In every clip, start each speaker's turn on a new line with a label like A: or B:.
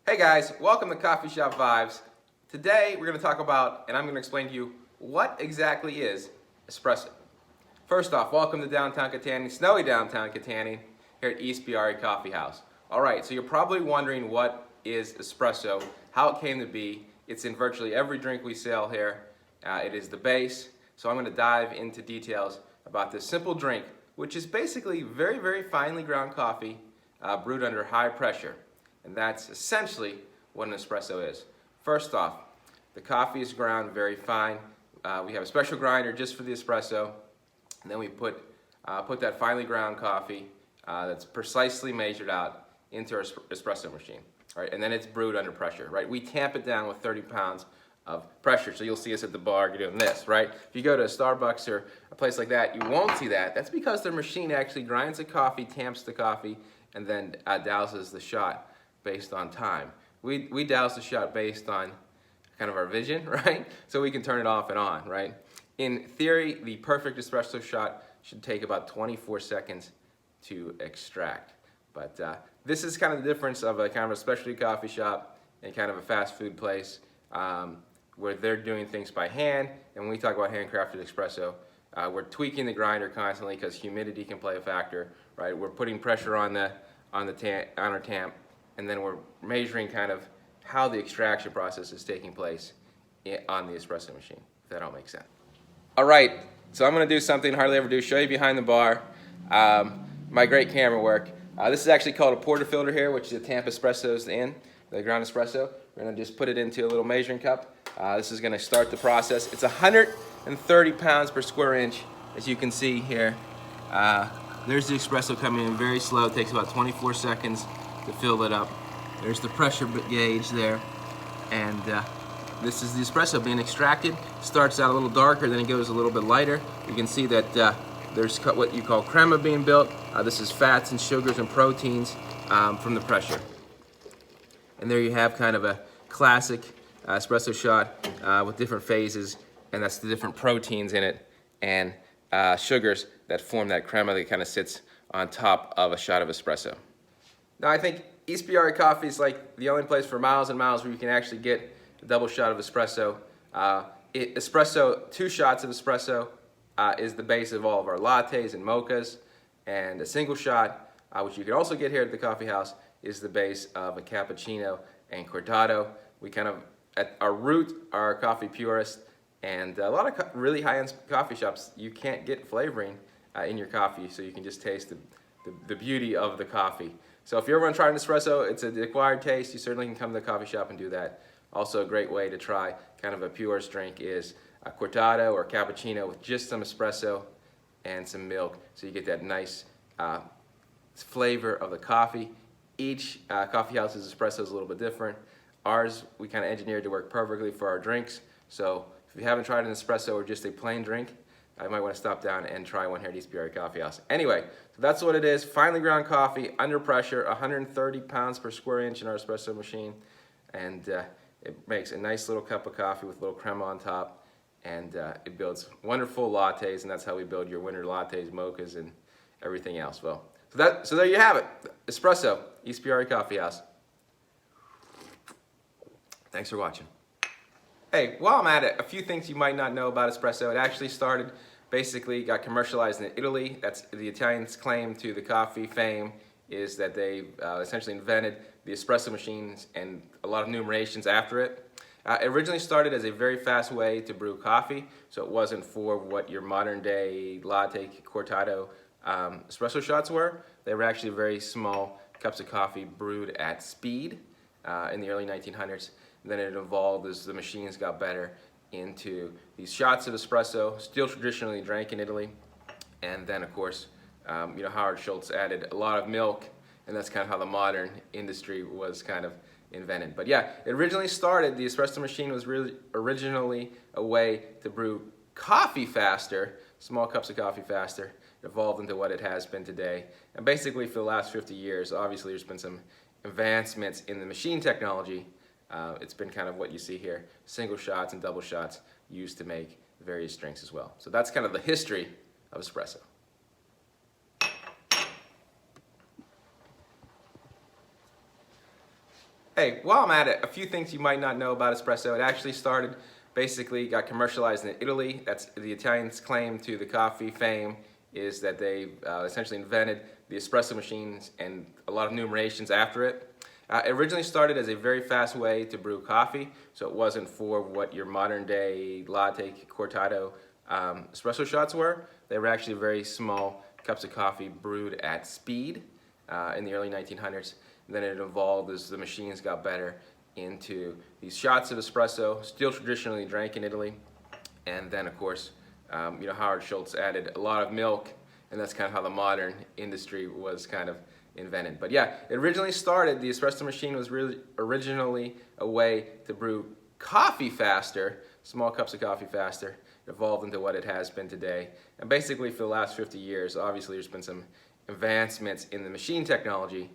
A: Hey guys, welcome to Coffeeshop Vibes. Today we're going to talk about, and I'm going to explain to you, what exactly is espresso. First off, welcome to downtown Katanning, snowy downtown Katanning, here at East Biari Coffee House. Alright, so you're probably wondering what is espresso, how it came to be. It's in virtually every drink we sell here. It is the base, so I'm going to dive into details about this simple drink, which is basically very, very finely ground coffee brewed under high pressure. And that's essentially what an espresso is. First off, the coffee is ground very fine. We have a special grinder just for the espresso. And then we put that finely ground coffee that's precisely measured out into our espresso machine. All right, and then it's brewed under pressure, right? We tamp it down with 30 pounds of pressure. So you'll see us at the bar doing this, right? If you go to a Starbucks or a place like that, you won't see that. That's because their machine actually grinds the coffee, tamps the coffee, and then douses the shot based on time. We douse the shot based on kind of our vision, right? So we can turn it off and on, right? In theory, the perfect espresso shot should take about 24 seconds to extract. But this is kind of the difference of a kind of a specialty coffee shop and kind of a fast food place where they're doing things by hand. And when we talk about handcrafted espresso, we're tweaking the grinder constantly because humidity can play a factor, right? We're putting pressure on our tamp, and then we're measuring kind of how the extraction process is taking place on the espresso machine, if that all makes sense. All right, so I'm gonna do something I hardly ever do, show you behind the bar, my great camera work. This is actually called a portafilter here, which is the tamp espressos in, the ground espresso. We're gonna just put it into a little measuring cup. This is gonna start the process. It's 130 pounds per square inch, as you can see here. There's the espresso coming in very slow, it takes about 24 seconds to fill it up. There's the pressure gauge there, and this is the espresso being extracted. Starts out a little darker, then it goes a little bit lighter. You can see that there's what you call crema being built. This is fats and sugars and proteins from the pressure. And there you have kind of a classic espresso shot with different phases, and that's the different proteins in it and sugars that form that crema that kind of sits on top of a shot of espresso. Now I think East Biari Coffee is like the only place for miles and miles where you can actually get a double shot of espresso. Espresso, 2 shots of espresso is the base of all of our lattes and mochas, and a single shot, which you can also get here at the coffee house, is the base of a cappuccino and cortado. We kind of, at our root, are coffee purists, and a lot of really high-end coffee shops, you can't get flavoring in your coffee, so you can just taste the beauty of the coffee. So if you ever want to try an espresso, it's an acquired taste. You certainly can come to the coffee shop and do that. Also a great way to try kind of a purist drink is a cortado or cappuccino with just some espresso and some milk, so you get that nice flavor of the coffee. Each coffee house's espresso is a little bit different. Ours, we kind of engineered to work perfectly for our drinks. So if you haven't tried an espresso or just a plain drink, I might want to stop down and try one here at East Biari Coffee House. Anyway, so that's what it is. Finely ground coffee, under pressure, 130 pounds per square inch in our espresso machine. And it makes a nice little cup of coffee with a little crema on top. And it builds wonderful lattes, and that's how we build your winter lattes, mochas, and everything else. Well, so there you have it. Espresso, East Biari Coffee House. Thanks for watching. Hey, while I'm at it, a few things you might not know about espresso. It actually got commercialized in Italy. That's the Italians' claim to the coffee fame, is that they essentially invented the espresso machines and a lot of numerations after it. It originally started as a very fast way to brew coffee, so it wasn't for what your modern day latte, cortado, espresso shots were. They were actually very small cups of coffee brewed at speed in the early 1900s. Then it evolved as the machines got better into these shots of espresso, still traditionally drank in Italy. And then, of course, Howard Schultz added a lot of milk, and that's kind of how the modern industry was kind of invented. But yeah, it originally started, the espresso machine was really originally a way to brew coffee faster, small cups of coffee faster. It evolved into what it has been today. And basically for the last 50 years, obviously there's been some advancements in the machine technology. It's been kind of what you see here, single shots and double shots used to make various drinks as well. So that's kind of the history of espresso. Hey, while I'm at it, a few things you might not know about espresso. It actually started, basically got commercialized in Italy. That's the Italians' claim to the coffee fame, is that they essentially invented the espresso machines and a lot of numerations after it. It originally started as a very fast way to brew coffee, so it wasn't for what your modern day latte cortado espresso shots were. They were actually very small cups of coffee brewed at speed in the early 1900s. And then it evolved as the machines got better into these shots of espresso, still traditionally drank in Italy. And then, of course, Howard Schultz added a lot of milk, and that's kind of how the modern industry was kind of invented. But yeah, it originally started, the espresso machine was really originally a way to brew coffee faster, small cups of coffee faster. It evolved into what it has been today. And basically for the last 50 years, obviously there's been some advancements in the machine technology.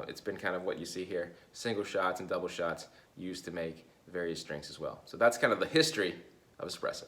A: It's been kind of what you see here, single shots and double shots used to make various drinks as well. So that's kind of the history of espresso.